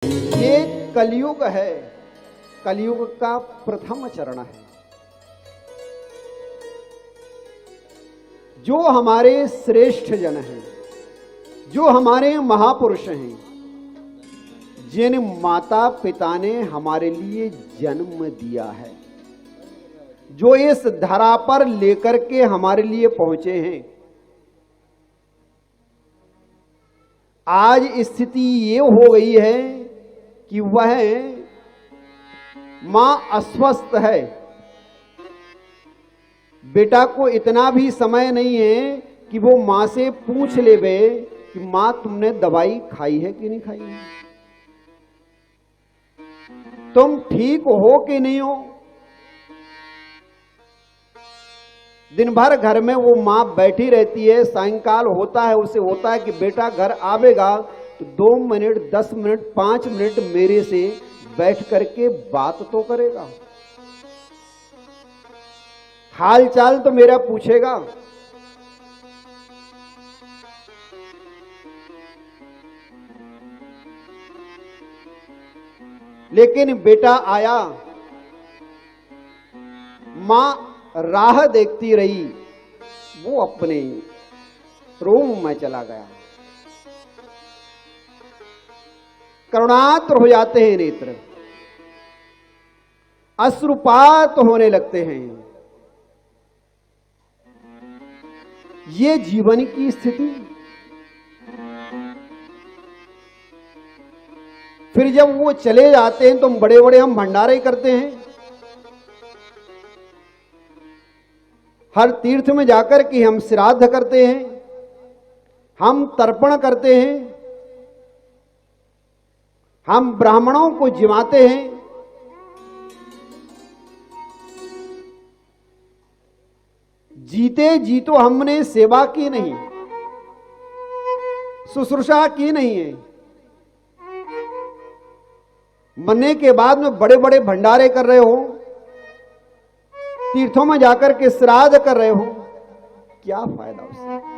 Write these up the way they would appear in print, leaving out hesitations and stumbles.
ये कलयुग है, कलयुग का प्रथम चरण है। जो हमारे श्रेष्ठ जन हैं, जो हमारे महापुरुष हैं, जिन माता पिता ने हमारे लिए जन्म दिया है, जो इस धरा पर लेकर के हमारे लिए पहुंचे हैं, आज स्थिति ये हो गई है कि वह मां अस्वस्थ है। बेटा को इतना भी समय नहीं है कि वो मां से पूछ ले बे कि मां तुमने दवाई खाई है कि नहीं खाई है, तुम ठीक हो कि नहीं हो। दिन भर घर में वो मां बैठी रहती है, सायंकाल होता है उसे होता है कि बेटा घर आवेगा तो 2 मिनट 10 मिनट 5 मिनट मेरे से बैठ करके बात तो करेगा, हाल चाल तो मेरा पूछेगा। लेकिन बेटा आया, मां राह देखती रही, वो अपने रूम में चला गया। करुणात्र हो जाते हैं नेत्र, अश्रुपात होने लगते हैं। ये जीवन की स्थिति। फिर जब वो चले जाते हैं तो बड़े बड़े हम भंडारे करते हैं, हर तीर्थ में जाकर के हम श्राद्ध करते हैं, हम तर्पण करते हैं, हम ब्राह्मणों को जिमाते हैं। जीते जी तो हमने सेवा की नहीं, शुश्रूषा की नहीं है। मरने के बाद में बड़े बड़े भंडारे कर रहे हो, तीर्थों में जाकर के श्राद्ध कर रहे हो, क्या फायदा उससे।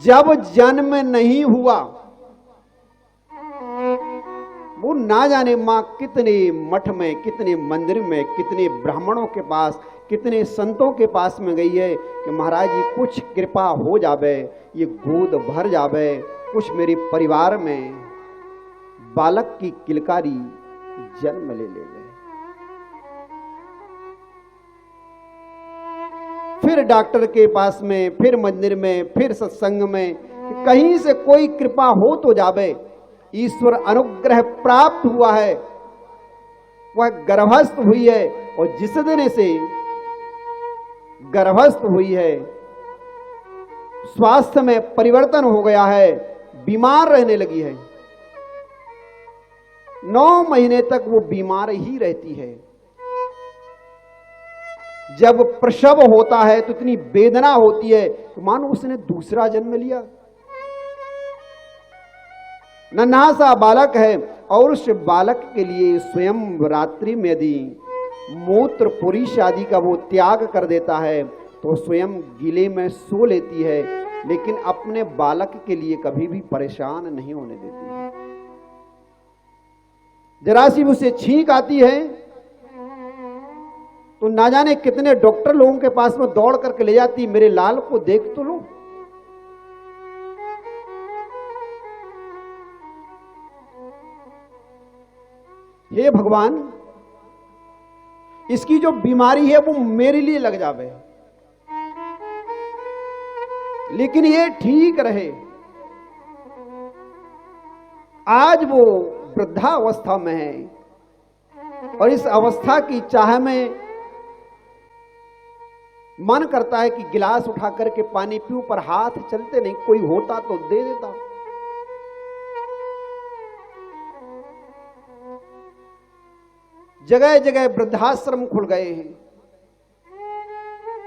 जब जन्म नहीं हुआ, वो ना जाने मां कितने मठ में, कितने मंदिर में, कितने ब्राह्मणों के पास, कितने संतों के पास में गई है कि महाराज जी कुछ कृपा हो जावे, ये गोद भर जावे, कुछ मेरे परिवार में बालक की किलकारी जन्म ले गए। फिर डॉक्टर के पास में, फिर मंदिर में, फिर सत्संग में, कहीं से कोई कृपा हो तो जावे। ईश्वर अनुग्रह प्राप्त हुआ है, वह गर्भस्थ हुई है, और जिस दिन से गर्भस्थ हुई है स्वास्थ्य में परिवर्तन हो गया है, बीमार रहने लगी है। 9 महीने तक वो बीमार ही रहती है। जब प्रसव होता है तो इतनी वेदना होती है तो मानो उसने दूसरा जन्म लिया। नन्हा सा बालक है और उस बालक के लिए स्वयं रात्रि में यदि मूत्र पुरुष आदि का वो त्याग कर देता है तो स्वयं गीले में सो लेती है, लेकिन अपने बालक के लिए कभी भी परेशान नहीं होने देती है। जरा सी उसे छींक आती है तो ना जाने कितने डॉक्टर लोगों के पास में दौड़ करके ले जाती, मेरे लाल को देख तो लो। हे भगवान, इसकी जो बीमारी है वो मेरे लिए लग जावे, लेकिन ये ठीक रहे। आज वो वृद्धावस्था में है और इस अवस्था की चाह में मन करता है कि गिलास उठा करके पानी पीऊं, पर हाथ चलते नहीं। कोई होता तो दे देता। जगह जगह वृद्धाश्रम खुल गए हैं।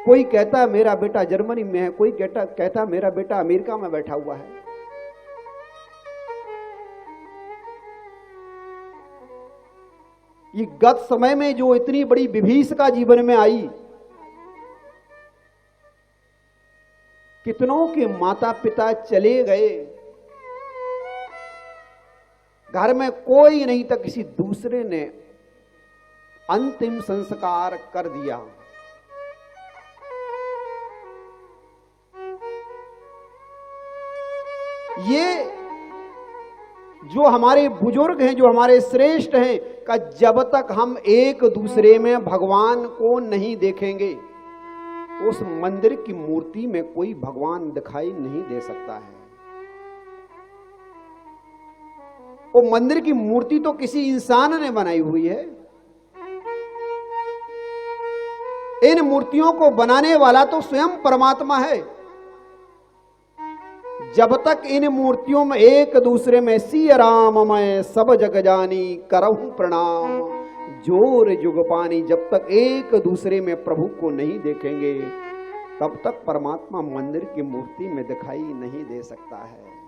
कोई कहता है मेरा बेटा जर्मनी में है, कोई कहता मेरा बेटा अमेरिका में बैठा हुआ है। ये गत समय में जो इतनी बड़ी विभीषिका जीवन में आई, कितनों के माता पिता चले गए, घर में कोई नहीं था, किसी दूसरे ने अंतिम संस्कार कर दिया। ये जो हमारे बुजुर्ग हैं, जो हमारे श्रेष्ठ हैं, का जब तक हम एक दूसरे में भगवान को नहीं देखेंगे तो उस मंदिर की मूर्ति में कोई भगवान दिखाई नहीं दे सकता है। वो मंदिर की मूर्ति तो किसी इंसान ने बनाई हुई है। इन मूर्तियों को बनाने वाला तो स्वयं परमात्मा है। जब तक इन मूर्तियों में एक दूसरे में सिय राम मैं सब जग जानी करहूं प्रणाम जोर जुग पानी, जब तक एक दूसरे में प्रभु को नहीं देखेंगे तब तक परमात्मा मंदिर की मूर्ति में दिखाई नहीं दे सकता है।